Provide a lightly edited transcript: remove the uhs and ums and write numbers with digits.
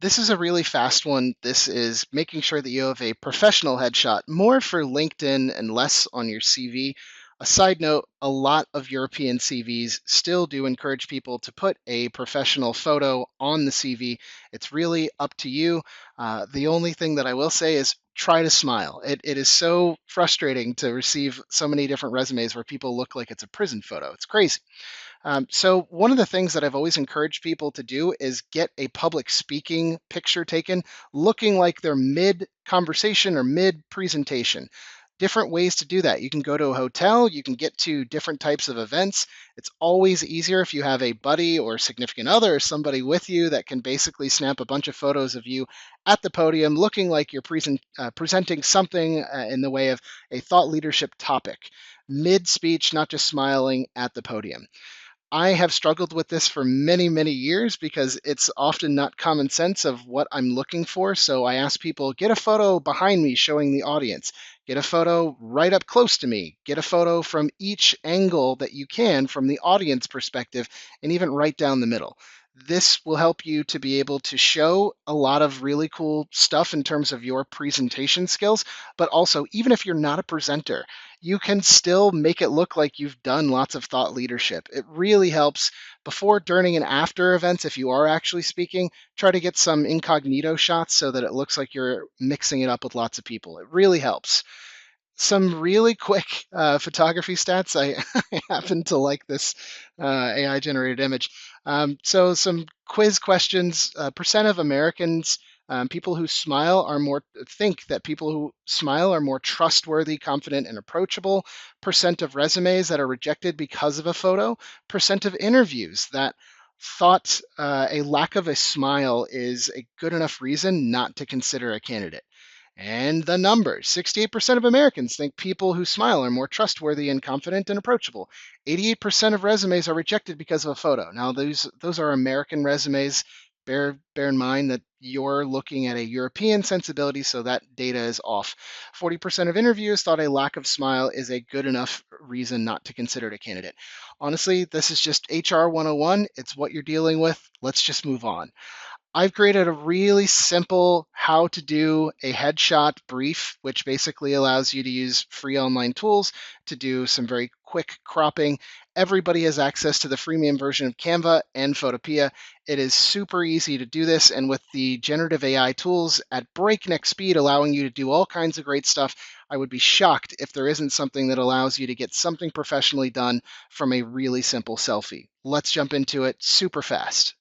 This is a really fast one. This is making sure that you have a professional headshot, more for LinkedIn and less on your CV. A side note, a lot of European CVs still do encourage people to put a professional photo on the CV. It's really up to you. The only thing that I will say is try to smile. It is so frustrating to receive so many different resumes where people look like it's a prison photo. It's crazy. So, one of the things that I've always encouraged people to do is get a public speaking picture taken looking like they're mid conversation or mid presentation. Different ways to do that. You can go to a hotel, you can get to different types of events. It's always easier if you have a buddy or significant other or somebody with you that can basically snap a bunch of photos of you at the podium looking like you're presenting something in the way of a thought leadership topic. Mid speech, not just smiling at the podium. I have struggled with this for many, many years because it's often not common sense of what I'm looking for. So I ask people, get a photo behind me showing the audience, get a photo right up close to me, get a photo from each angle that you can from the audience perspective, and even right down the middle. This will help you to be able to show a lot of really cool stuff in terms of your presentation skills, but also, even if you're not a presenter, you can still make it look like you've done lots of thought leadership. It really helps before, during, and after events. If you are actually speaking, try to get some incognito shots so that it looks like you're mixing it up with lots of people. It really helps. Some really quick photography stats. I happen to like this AI generated image. So, some quiz questions. Percent of Americans, people who smile are more, think that people who smile are more trustworthy, confident, and approachable. Percent of resumes that are rejected because of a photo. Percent of interviews that thought a lack of a smile is a good enough reason not to consider a candidate. And the numbers: 68% of Americans think people who smile are more trustworthy and confident and approachable. 88% of resumes are rejected because of a photo. Now, those are American resumes. Bear in mind that you're looking at a European sensibility, so that data is off. 40% of interviewers thought a lack of smile is a good enough reason not to consider it a candidate. Honestly, this is just HR 101. It's what you're dealing with. Let's just move on. I've created a really simple how to do a headshot brief, which basically allows you to use free online tools to do some very quick cropping. Everybody has access to the freemium version of Canva and Photopea. It is super easy to do this, and with the generative AI tools at breakneck speed, allowing you to do all kinds of great stuff, I would be shocked if there isn't something that allows you to get something professionally done from a really simple selfie. Let's jump into it super fast.